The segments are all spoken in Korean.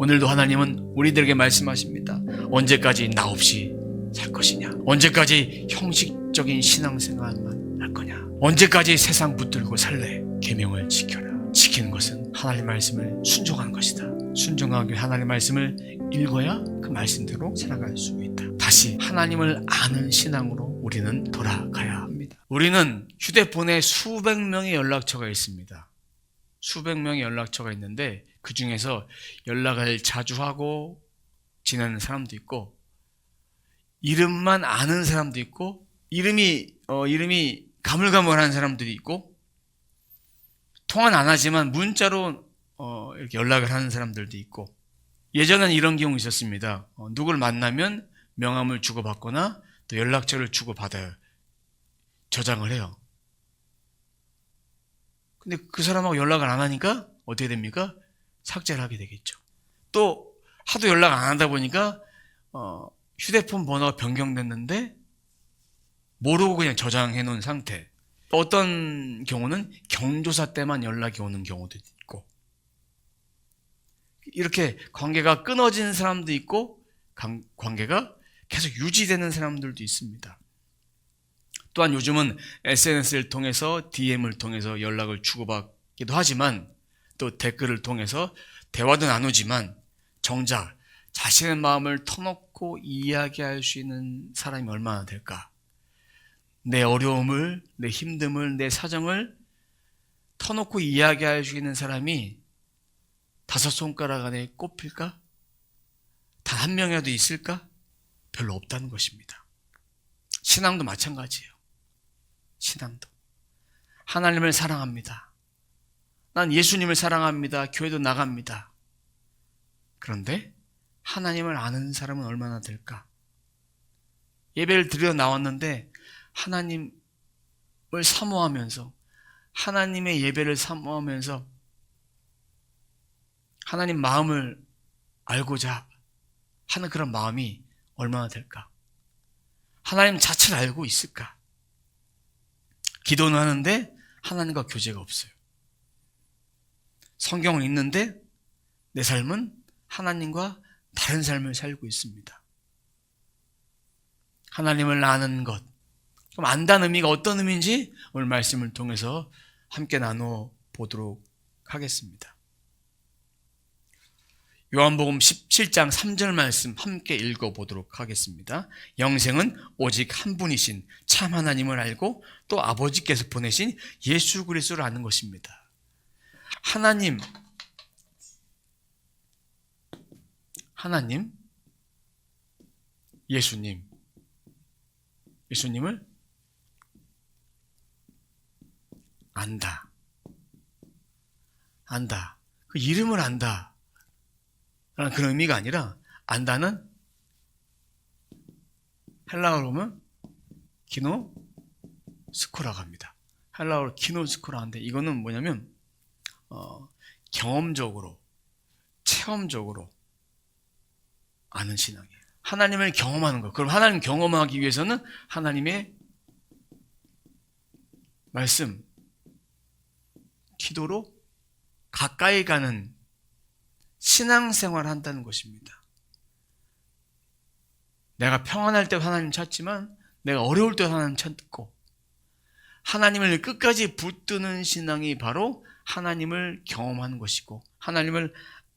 오늘도 하나님은 우리들에게 말씀하십니다. 언제까지 나 없이 살 것이냐? 언제까지 형식적인 신앙생활만 할 거냐? 언제까지 세상 붙들고 살래? 계명을 지켜라. 지키는 것은 하나님의 말씀을 순종하는 것이다. 순종하기 위해 하나님의 말씀을 읽어야 그 말씀대로 살아갈 수 있다. 다시 하나님을 아는 신앙으로 우리는 돌아가야 합니다. 우리는 휴대폰에 수백 명의 연락처가 있습니다. 수백 명의 연락처가 있는데 그 중에서 연락을 자주 하고 지내는 사람도 있고, 이름만 아는 사람도 있고, 이름이 가물가물한 사람들이 있고, 통화는 안 하지만 문자로 이렇게 연락을 하는 사람들도 있고, 예전엔 이런 경우 있었습니다. 누굴 만나면 명함을 주고받거나 또 연락처를 주고받아요. 저장을 해요. 근데 그 사람하고 연락을 안 하니까 어떻게 됩니까? 삭제를 하게 되겠죠. 또 하도 연락 안 하다 보니까 휴대폰 번호가 변경됐는데 모르고 그냥 저장해 놓은 상태. 어떤 경우는 경조사 때만 연락이 오는 경우도 있고, 이렇게 관계가 끊어진 사람도 있고 관계가 계속 유지되는 사람들도 있습니다. 또한 요즘은 SNS를 통해서 DM을 통해서 연락을 주고받기도 하지만, 또 댓글을 통해서 대화도 나누지만, 정작 자신의 마음을 터놓고 이야기할 수 있는 사람이 얼마나 될까? 내 어려움을, 내 힘듦을, 내 사정을 터놓고 이야기할 수 있는 사람이 5손가락 안에 꼽힐까? 단 한 명이라도 있을까? 별로 없다는 것입니다. 신앙도 마찬가지예요. 신앙도. 하나님을 사랑합니다. 난 예수님을 사랑합니다. 교회도 나갑니다. 그런데 하나님을 아는 사람은 얼마나 될까? 예배를 드려 나왔는데 하나님을 사모하면서, 하나님의 예배를 사모하면서 하나님 마음을 알고자 하는 그런 마음이 얼마나 될까? 하나님 자체를 알고 있을까? 기도는 하는데 하나님과 교제가 없어요. 성경을 읽는데 내 삶은 하나님과 다른 삶을 살고 있습니다. 하나님을 아는 것. 그럼 안다는 의미가 어떤 의미인지 오늘 말씀을 통해서 함께 나눠 보도록 하겠습니다. 요한복음 17장 3절 말씀 함께 읽어보도록 하겠습니다. 영생은 오직 한 분이신 참 하나님을 알고 또 아버지께서 보내신 예수 그리스도를 아는 것입니다. 하나님, 예수님을 안다. 그 이름을 안다 라는 그런 의미가 아니라, 안다는 헬라어로 보면 기노스코라고 합니다. 헬라어로 기노스코라 하는데, 이거는 뭐냐면 경험적으로, 체험적으로 아는 신앙이에요. 하나님을 경험하는 것. 그럼 하나님 경험하기 위해서는 하나님의 말씀, 기도로 가까이 가는 신앙생활을 한다는 것입니다. 내가 평안할 때 하나님 찾지만 내가 어려울 때 하나님 찾고, 하나님을 끝까지 붙드는 신앙이 바로 하나님을 경험하는 것이고 하나님을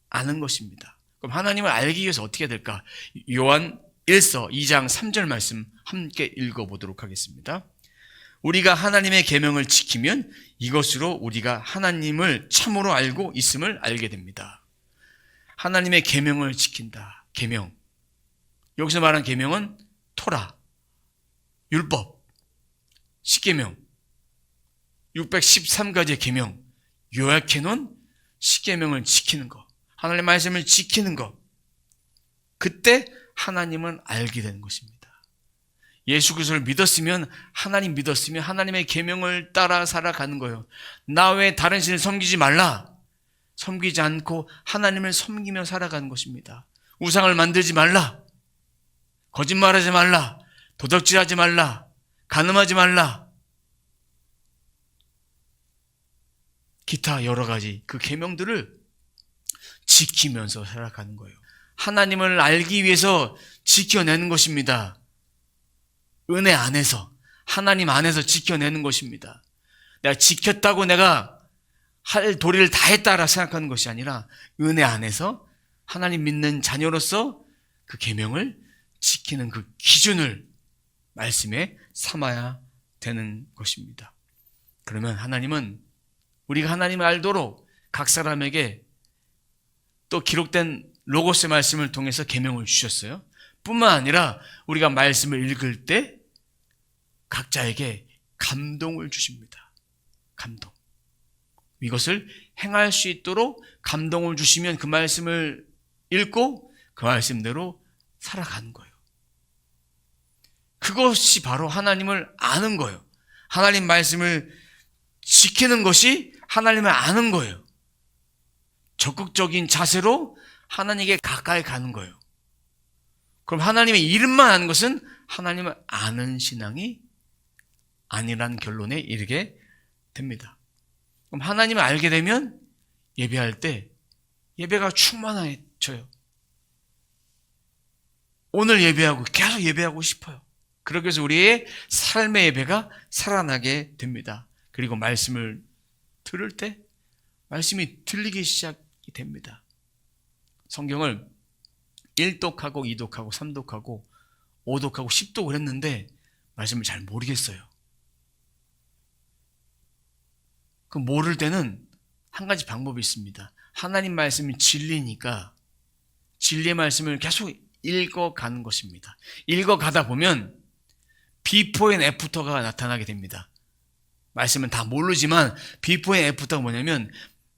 아는 것입니다. 그럼 하나님을 알기 위해서 어떻게 해야 될까? 요한 1서 2장 3절 말씀 함께 읽어보도록 하겠습니다. 우리가 하나님의 계명을 지키면 이것으로 우리가 하나님을 참으로 알고 있음을 알게 됩니다. 하나님의 계명을 지킨다. 계명. 여기서 말하는 계명은 토라, 율법, 십계명, 613가지의 계명, 요약해놓은 십계명을 지키는 것, 하나님의 말씀을 지키는 것. 그때 하나님은 알게 되는 것입니다. 예수 그리스도를 믿었으면, 하나님 믿었으면 하나님의 계명을 따라 살아가는 거예요. 나 외에 다른 신을 섬기지 말라. 섬기지 않고 하나님을 섬기며 살아가는 것입니다. 우상을 만들지 말라. 거짓말하지 말라. 도적질하지 말라. 간음하지 말라. 기타 여러 가지 그 계명들을 지키면서 살아가는 거예요. 하나님을 알기 위해서 지켜내는 것입니다. 은혜 안에서, 하나님 안에서 지켜내는 것입니다. 내가 지켰다고 내가 할 도리를 다 했다라 생각하는 것이 아니라 은혜 안에서 하나님 믿는 자녀로서 그 계명을 지키는 그 기준을 말씀에 삼아야 되는 것입니다. 그러면 하나님은 우리가 하나님을 알도록 각 사람에게 또 기록된 로고스의 말씀을 통해서 계명을 주셨어요. 뿐만 아니라 우리가 말씀을 읽을 때 각자에게 감동을 주십니다. 감동. 이것을 행할 수 있도록 감동을 주시면 그 말씀을 읽고 그 말씀대로 살아가는 거예요. 그것이 바로 하나님을 아는 거예요. 하나님 말씀을 지키는 것이 하나님을 아는 거예요. 적극적인 자세로 하나님께 가까이 가는 거예요. 그럼 하나님의 이름만 아는 것은 하나님을 아는 신앙이 아니란 결론에 이르게 됩니다. 그럼 하나님을 알게 되면 예배할 때 예배가 충만해져요. 오늘 예배하고 계속 예배하고 싶어요. 그렇게 해서 우리의 삶의 예배가 살아나게 됩니다. 그리고 말씀을 들을 때 말씀이 들리기 시작이 됩니다. 성경을 1독하고 2독하고 3독하고 5독하고 10독을 했는데 말씀을 잘 모르겠어요. 그 모를 때는 한 가지 방법이 있습니다. 하나님 말씀이 진리니까 진리의 말씀을 계속 읽어가는 것입니다. 읽어가다 보면 비포 앤 애프터가 나타나게 됩니다. 말씀은 다 모르지만 비포 앤 애프터가 뭐냐면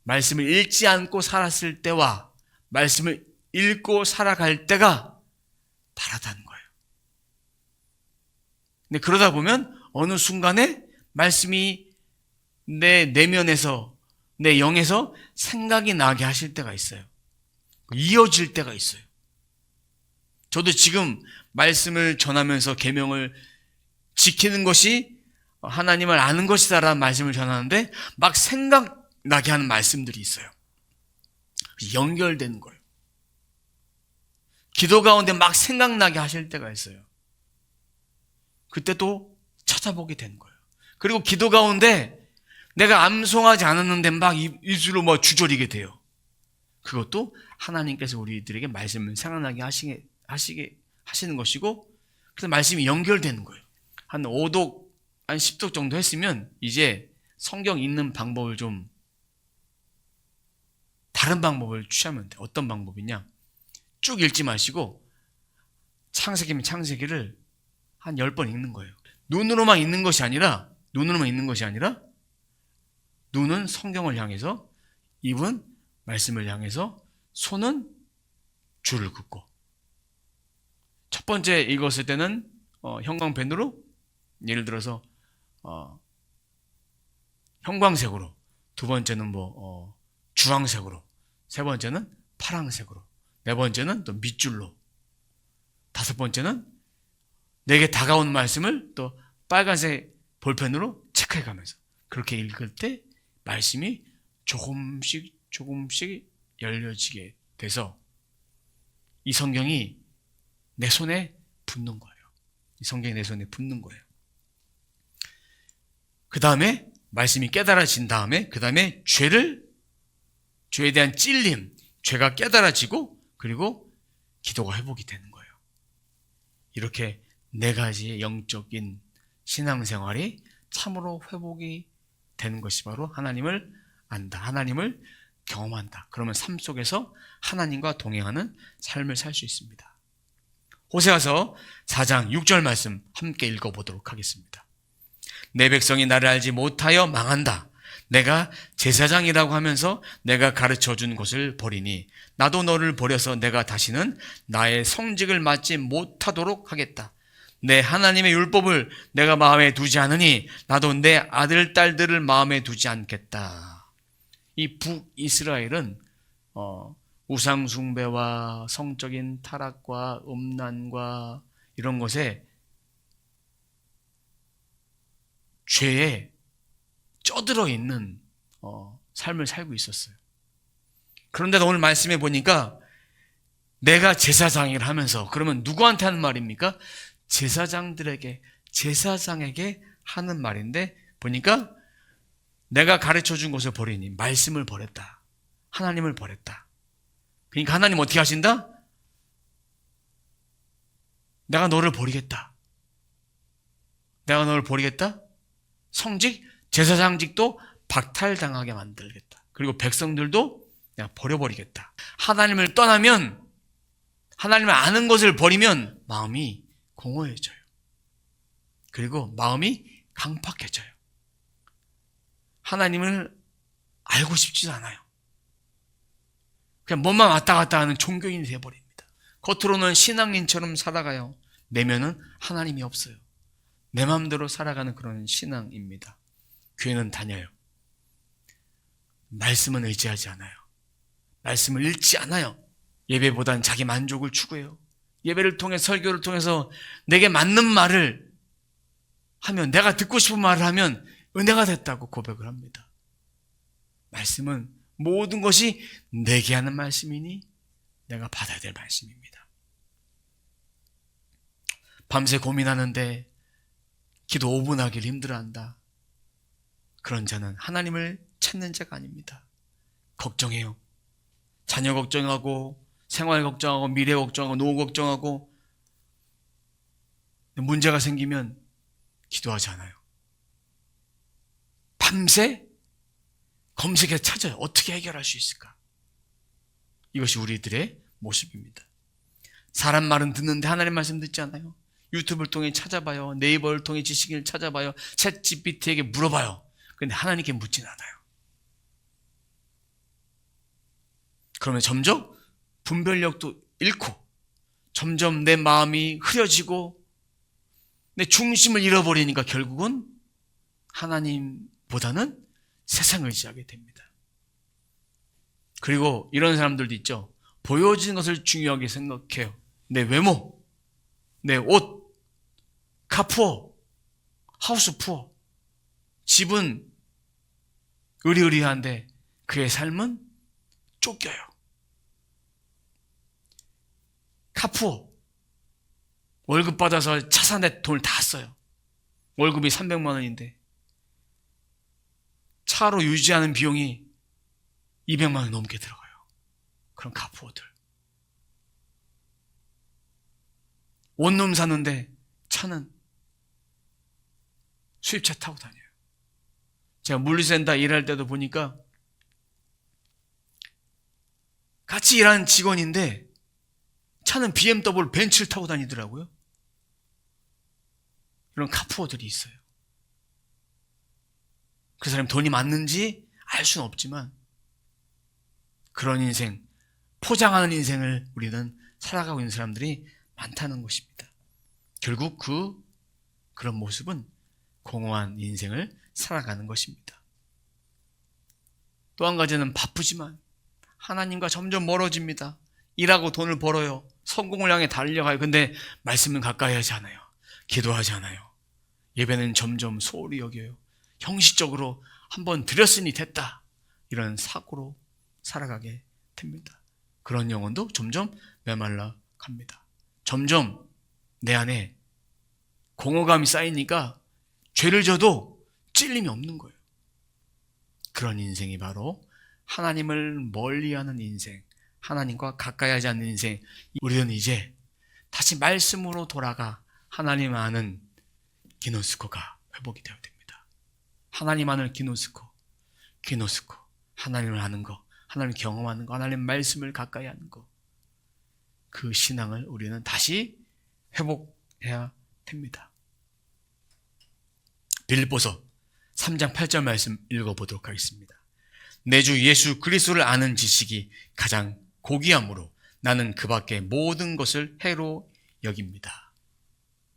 말씀을 읽지 않고 살았을 때와 말씀을 읽고 살아갈 때가 다르다는 거예요. 근데 그러다 보면 어느 순간에 말씀이 내 내면에서 내 영에서 생각이 나게 하실 때가 있어요. 이어질 때가 있어요. 저도 지금 말씀을 전하면서 계명을 지키는 것이 하나님을 아는 것이다라는 말씀을 전하는데 막 생각나게 하는 말씀들이 있어요. 연결되는 거예요. 기도 가운데 막 생각나게 하실 때가 있어요. 그때 또 찾아보게 되는 거예요. 그리고 기도 가운데 내가 암송하지 않았는데 막 입술로 뭐 주저리게 돼요. 그것도 하나님께서 우리들에게 말씀을 생각나게 하시는 것이고, 그래서 말씀이 연결되는 거예요. 한 5독, 한 10독 정도 했으면 이제 성경 읽는 방법을 좀 다른 방법을 취하면 돼요. 어떤 방법이냐? 쭉 읽지 마시고 창세기면 창세기를 한 10번 읽는 거예요. 눈으로만 읽는 것이 아니라 눈은 성경을 향해서, 입은 말씀을 향해서, 손은 줄을 긋고. 첫 번째 읽었을 때는 형광펜으로, 예를 들어서 형광색으로, 두 번째는 주황색으로, 세 번째는 파랑색으로, 네 번째는 또 밑줄로, 다섯 번째는 내게 다가온 말씀을 또 빨간색 볼펜으로 체크해가면서 그렇게 읽을 때 말씀이 조금씩 열려지게 돼서 이 성경이 내 손에 붙는 거예요. 이 성경이 내 손에 붙는 거예요. 그 다음에 말씀이 깨달아진 다음에 그 다음에 죄에 대한 찔림, 죄가 깨달아지고 그리고 기도가 회복이 되는 거예요. 이렇게 네 가지의 영적인 신앙생활이 참으로 회복이 되는 것이 바로 하나님을 안다, 하나님을 경험한다. 그러면 삶 속에서 하나님과 동행하는 삶을 살 수 있습니다. 호세아서 4장 6절 말씀 함께 읽어보도록 하겠습니다. 내 백성이 나를 알지 못하여 망한다. 내가 제사장이라고 하면서 내가 가르쳐준 것을 버리니 나도 너를 버려서 내가 다시는 나의 성직을 맡지 못하도록 하겠다. 내 하나님의 율법을 내가 마음에 두지 않으니 나도 내 아들, 딸들을 마음에 두지 않겠다. 이 북이스라엘은 우상 숭배와 성적인 타락과 음란과 이런 것에 죄에 쪄들어 있는 삶을 살고 있었어요. 그런데 오늘 말씀해 보니까 내가 제사장을 하면서, 그러면 누구한테 하는 말입니까? 제사장에게 하는 말인데, 보니까 내가 가르쳐 준 것을 버리니 말씀을 버렸다. 하나님을 버렸다. 그러니까 하나님 어떻게 하신다? 내가 너를 버리겠다. 내가 너를 버리겠다? 성직, 제사장직도 박탈당하게 만들겠다. 그리고 백성들도 그냥 버려버리겠다. 하나님을 떠나면, 하나님을 아는 것을 버리면 마음이 공허해져요. 그리고 마음이 강팍해져요. 하나님을 알고 싶지도 않아요. 그냥 몸만 왔다 갔다 하는 종교인이 되어버립니다. 겉으로는 신앙인처럼 살아가요. 내면은 하나님이 없어요. 내 마음대로 살아가는 그런 신앙입니다. 교회는 다녀요. 말씀은 의지하지 않아요. 말씀을 읽지 않아요. 예배보단 자기 만족을 추구해요. 예배를 통해, 설교를 통해서 내게 맞는 말을 하면, 내가 듣고 싶은 말을 하면 은혜가 됐다고 고백을 합니다. 말씀은 모든 것이 내게 하는 말씀이니 내가 받아야 될 말씀입니다. 밤새 고민하는데 기도 5분 하기를 힘들어한다. 그런 자는 하나님을 찾는 자가 아닙니다. 걱정해요. 자녀 걱정하고, 생활 걱정하고, 미래 걱정하고, 노후 걱정하고, 문제가 생기면 기도하지 않아요. 밤새 검색해 찾아요. 어떻게 해결할 수 있을까? 이것이 우리들의 모습입니다. 사람 말은 듣는데 하나님 말씀 듣지 않아요. 유튜브를 통해 찾아봐요. 네이버를 통해 지식을 찾아봐요. 챗 GPT에게 물어봐요. 그런데 하나님께 묻진 않아요. 그러면 점점 분별력도 잃고, 점점 내 마음이 흐려지고, 내 중심을 잃어버리니까 결국은 하나님보다는 세상을 의지하게 됩니다. 그리고 이런 사람들도 있죠. 보여지는 것을 중요하게 생각해요. 내 외모, 내 옷, 카 푸어, 하우스 푸어, 집은 의리의리한데 그의 삶은 쫓겨요. 카 푸어, 월급 받아서 차 사는데 돈을 다 써요. 월급이 300만 원인데 차로 유지하는 비용이 200만 원 넘게 들어가요. 그런 카푸어들. 원룸 사는데 차는 수입차 타고 다녀요. 제가 물류센터 일할 때도 보니까 같이 일하는 직원인데 차는 BMW 벤츠를 타고 다니더라고요. 이런 카푸어들이 있어요. 그 사람이 돈이 많는지 알 수는 없지만 그런 인생, 포장하는 인생을 우리는 살아가고 있는 사람들이 많다는 것입니다. 결국 그런 모습은 공허한 인생을 살아가는 것입니다. 또 한 가지는 바쁘지만 하나님과 점점 멀어집니다. 일하고 돈을 벌어요. 성공을 향해 달려가요. 근데 말씀은 가까이 하지 않아요. 기도하지 않아요. 예배는 점점 소홀히 여겨요. 형식적으로 한번 드렸으니 됐다. 이런 사고로 살아가게 됩니다. 그런 영혼도 점점 메말라 갑니다. 점점 내 안에 공허감이 쌓이니까 죄를 져도 찔림이 없는 거예요. 그런 인생이 바로 하나님을 멀리하는 인생, 하나님과 가까이 하지 않는 인생. 우리는 이제 다시 말씀으로 돌아가 하나님 아는 기노스코가 회복이 되어야 됩니다. 하나님 아는 기노스코, 하나님을 아는 거, 하나님을 경험하는 거, 하나님 말씀을 가까이 하는 거. 그 신앙을 우리는 다시 회복해야 됩니다. 빌립보서 3장 8절 말씀 읽어보도록 하겠습니다. 내 주 예수 그리스도를 아는 지식이 가장 고귀함으로 나는 그 밖의 모든 것을 해로 여깁니다.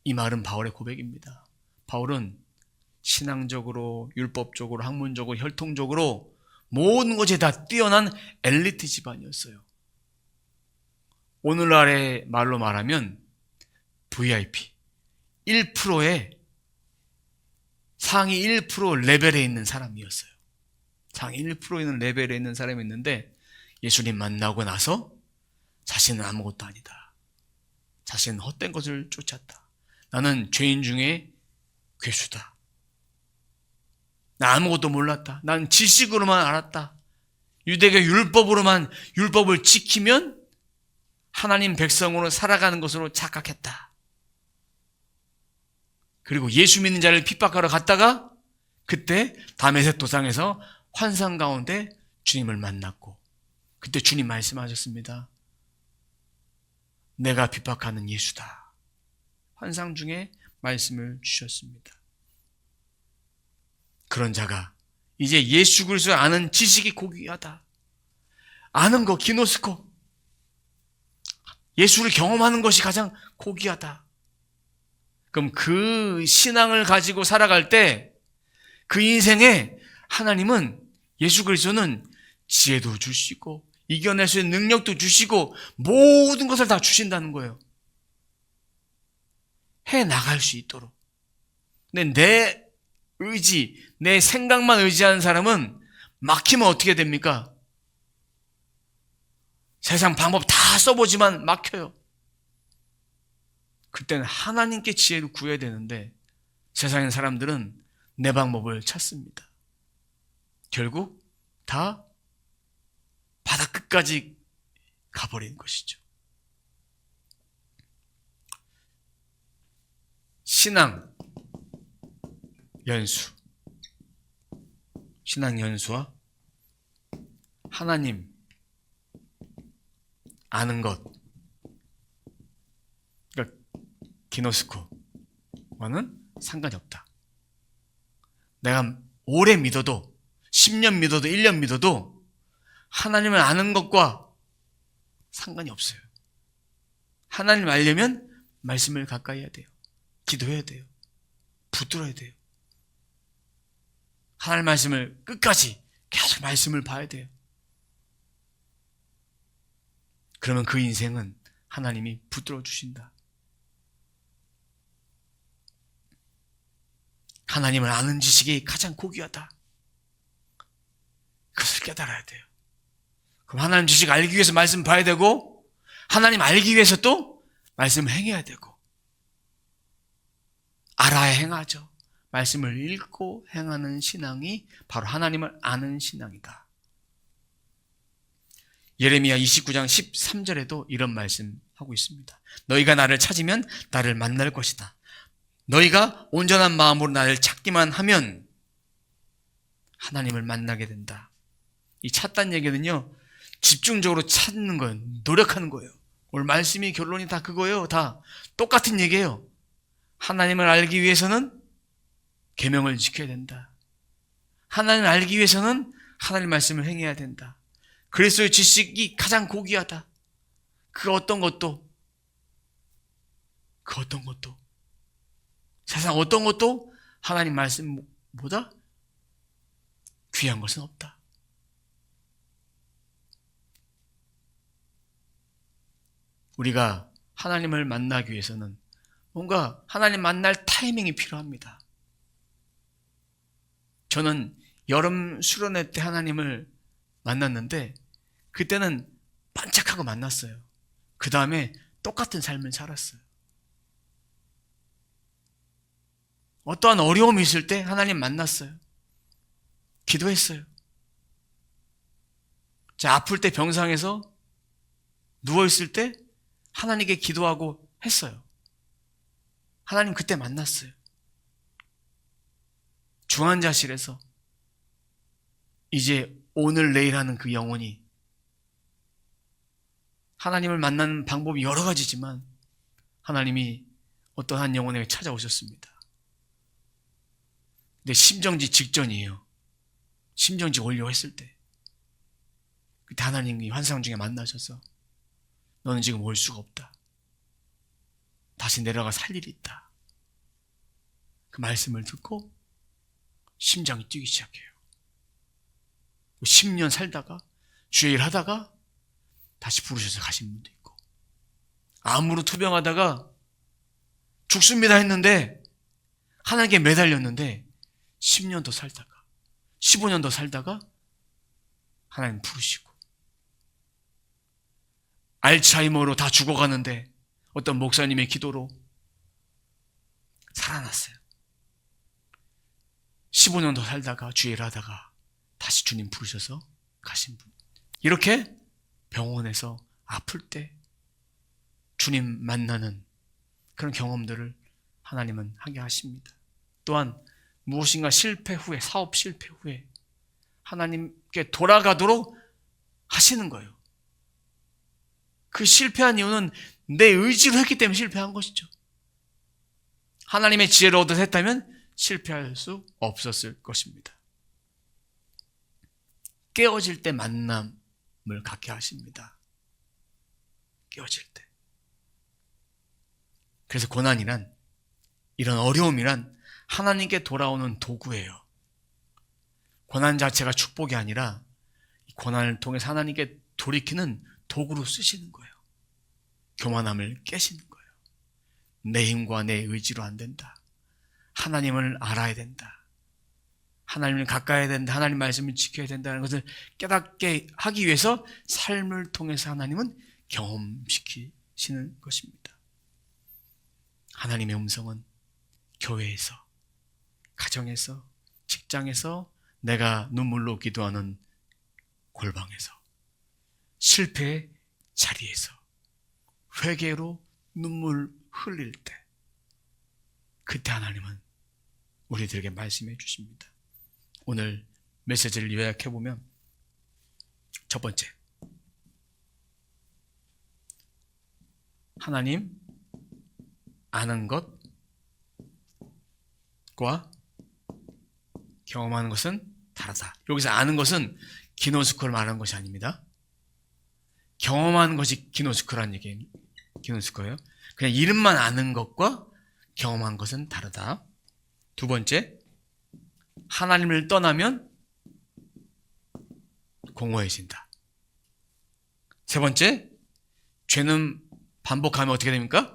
이 말은 바울의 고백입니다. 바울은 신앙적으로, 율법적으로, 학문적으로, 혈통적으로 모든 것에 다 뛰어난 엘리트 집안이었어요. 오늘날의 말로 말하면 VIP 1%의 상위 1% 레벨에 있는 사람이었어요. 상위 1% 있는 레벨에 있는 사람이 있는데 예수님 만나고 나서 자신은 아무것도 아니다. 자신은 헛된 것을 쫓았다. 나는 죄인 중에 괴수다. 나 아무것도 몰랐다. 난 지식으로만 알았다. 유대교 율법을 지키면 하나님 백성으로 살아가는 것으로 착각했다. 그리고 예수 믿는 자를 핍박하러 갔다가 그때 다메섹 도상에서 환상 가운데 주님을 만났고 그때 주님 말씀하셨습니다. 내가 핍박하는 예수다. 환상 중에 말씀을 주셨습니다. 그런 자가 이제 예수 그리스도를 아는 지식이 고귀하다. 아는 거 기노스코. 예수를 경험하는 것이 가장 고귀하다. 그럼 그 신앙을 가지고 살아갈 때 그 인생에 하나님은 예수 그리스도는 지혜도 주시고 이겨낼 수 있는 능력도 주시고 모든 것을 다 주신다는 거예요. 해 나갈 수 있도록. 근데 내 의지, 내 생각만 의지하는 사람은 막히면 어떻게 됩니까? 세상 방법 다 써보지만 막혀요. 그때는 하나님께 지혜를 구해야 되는데 세상의 사람들은 내 방법을 찾습니다. 결국 다 바닥 끝까지 가버린 것이죠. 신앙 연수와 하나님 아는 것, 그러니까 기노스코와는 상관이 없다. 내가 오래 믿어도 10년 믿어도 1년 믿어도 하나님을 아는 것과 상관이 없어요. 하나님 알려면 말씀을 가까이 해야 돼요. 기도해야 돼요. 붙들어야 돼요. 하나님 말씀을 끝까지 계속 말씀을 봐야 돼요. 그러면 그 인생은 하나님이 붙들어 주신다. 하나님을 아는 지식이 가장 고귀하다. 그것을 깨달아야 돼요. 그럼 하나님 지식 알기 위해서 말씀 봐야 되고 하나님 알기 위해서 또 말씀을 행해야 되고 알아야 행하죠. 말씀을 읽고 행하는 신앙이 바로 하나님을 아는 신앙이다. 예레미야 29장 13절에도 이런 말씀하고 있습니다. 너희가 나를 찾으면 나를 만날 것이다. 너희가 온전한 마음으로 나를 찾기만 하면 하나님을 만나게 된다. 이 찾다는 얘기는요, 집중적으로 찾는 거예요. 노력하는 거예요. 오늘 말씀이 결론이 다 그거예요. 다 똑같은 얘기예요. 하나님을 알기 위해서는 계명을 지켜야 된다. 하나님을 알기 위해서는 하나님 말씀을 행해야 된다. 그리스도의 지식이 가장 고귀하다. 그 어떤 것도 세상 어떤 것도 하나님 말씀보다 귀한 것은 없다. 우리가 하나님을 만나기 위해서는 뭔가 하나님 만날 타이밍이 필요합니다. 저는 여름 수련회 때 하나님을 만났는데 그때는 반짝하고 만났어요. 그 다음에 똑같은 삶을 살았어요. 어떠한 어려움이 있을 때 하나님 만났어요. 기도했어요. 아플 때 병상에서 누워있을 때 하나님께 기도하고 했어요. 하나님 그때 만났어요. 중환자실에서 이제 오늘 내일 하는 그 영혼이 하나님을 만나는 방법이 여러 가지지만 하나님이 어떤 한 영혼에게 찾아오셨습니다. 근데 심정지 직전이에요. 심정지 올려 했을 때 그때 하나님이 환상 중에 만나셔서 너는 지금 올 수가 없다. 다시 내려가 살 일이 있다. 그 말씀을 듣고 심장이 뛰기 시작해요. 10년 살다가 주의 일 하다가 다시 부르셔서 가신 분도 있고 암으로 투병하다가 죽습니다 했는데 하나님께 매달렸는데 10년 더 살다가 15년 더 살다가 하나님 부르시고 알츠하이머로 다 죽어가는데 어떤 목사님의 기도로 살아났어요. 15년 더 살다가 주일을 하다가 다시 주님 부르셔서 가신 분. 이렇게 병원에서 아플 때 주님 만나는 그런 경험들을 하나님은 하게 하십니다. 또한 무엇인가 실패 후에, 사업 실패 후에 하나님께 돌아가도록 하시는 거예요. 그 실패한 이유는 내 의지로 했기 때문에 실패한 것이죠. 하나님의 지혜를 얻어서 했다면 실패할 수 없었을 것입니다. 깨어질 때 만남을 갖게 하십니다. 깨어질 때. 그래서 고난이란, 이런 어려움이란 하나님께 돌아오는 도구예요. 고난 자체가 축복이 아니라 고난을 통해서 하나님께 돌이키는 도구로 쓰시는 거예요. 교만함을 깨시는 거예요. 내 힘과 내 의지로 안 된다. 하나님을 알아야 된다. 하나님을 가까이 해야 된다. 하나님 말씀을 지켜야 된다는 것을 깨닫게 하기 위해서 삶을 통해서 하나님은 경험시키시는 것입니다. 하나님의 음성은 교회에서, 가정에서, 직장에서, 내가 눈물로 기도하는 골방에서, 실패의 자리에서, 회개로 눈물 흘릴 때, 그때 하나님은 우리들에게 말씀해 주십니다. 오늘 메시지를 요약해 보면, 첫 번째, 하나님 아는 것과 경험하는 것은 다르다. 여기서 아는 것은 기노스코를 말하는 것이 아닙니다. 경험하는 것이 기노스코라는 얘기예요. 기노스코예요. 그냥 이름만 아는 것과 경험한 것은 다르다. 두 번째, 하나님을 떠나면 공허해진다. 세 번째, 죄는 반복하면 어떻게 됩니까?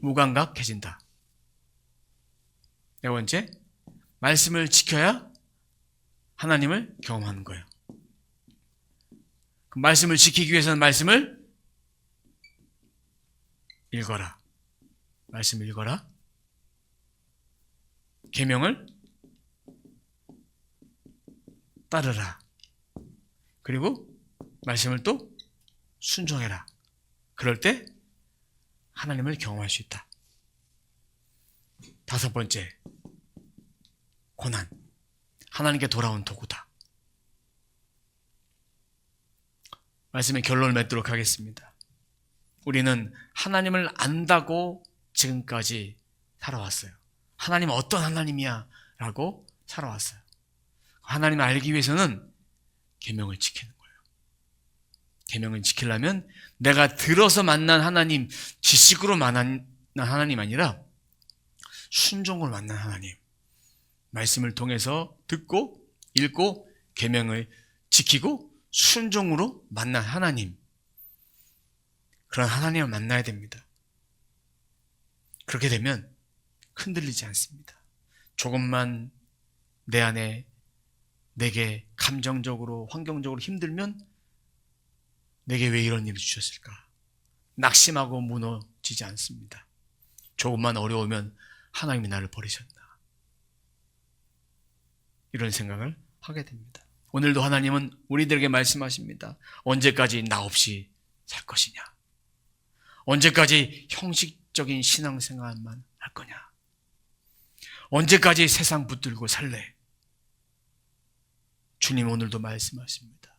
무감각해진다. 네 번째, 말씀을 지켜야 하나님을 경험하는 거예요. 그 말씀을 지키기 위해서는 말씀을 읽어라. 말씀을 읽어라. 계명을 따르라. 그리고 말씀을 또 순종해라. 그럴 때 하나님을 경험할 수 있다. 다섯 번째, 고난. 하나님께 돌아온 도구다. 말씀의 결론을 맺도록 하겠습니다. 우리는 하나님을 안다고 지금까지 살아왔어요. 하나님은 어떤 하나님이야? 라고 살아왔어요. 하나님을 알기 위해서는 계명을 지키는 거예요. 계명을 지키려면 내가 들어서 만난 하나님, 지식으로 만난 하나님 아니라 순종으로 만난 하나님, 말씀을 통해서 듣고 읽고 계명을 지키고 순종으로 만난 하나님, 그런 하나님을 만나야 됩니다. 그렇게 되면 흔들리지 않습니다. 조금만 내 안에 내게 감정적으로, 환경적으로 힘들면 내게 왜 이런 일을 주셨을까? 낙심하고 무너지지 않습니다. 조금만 어려우면 하나님이 나를 버리셨나? 이런 생각을 하게 됩니다. 오늘도 하나님은 우리들에게 말씀하십니다. 언제까지 나 없이 살 것이냐? 언제까지 형식적인 신앙생활만 할 거냐? 언제까지 세상 붙들고 살래? 주님 오늘도 말씀하십니다.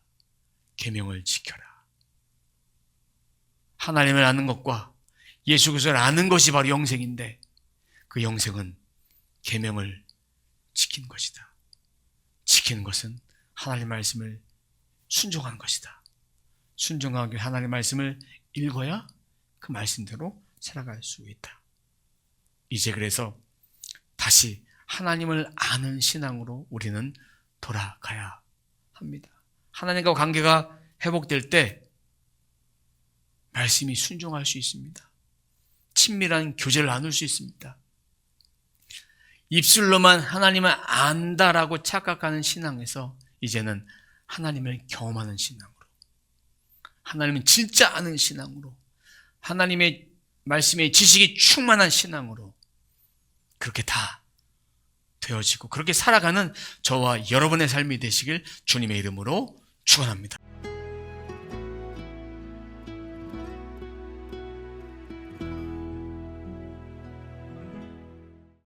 계명을 지켜라. 하나님을 아는 것과 예수 그리스도를 아는 것이 바로 영생인데, 그 영생은 계명을 지키는 것이다. 지키는 것은 하나님 말씀을 순종하는 것이다. 순종하기 위해 하나님 말씀을 읽어야 그 말씀대로 살아갈 수 있다. 이제 그래서 다시 하나님을 아는 신앙으로 우리는 돌아가야 합니다. 하나님과 관계가 회복될 때 말씀이 순종할 수 있습니다. 친밀한 교제를 나눌 수 있습니다. 입술로만 하나님을 안다라고 착각하는 신앙에서 이제는 하나님을 경험하는 신앙으로, 하나님은 진짜 아는 신앙으로, 하나님의 말씀의 지식이 충만한 신앙으로 그렇게 다 되어지고 그렇게 살아가는 저와 여러분의 삶이 되시길 주님의 이름으로 축원합니다.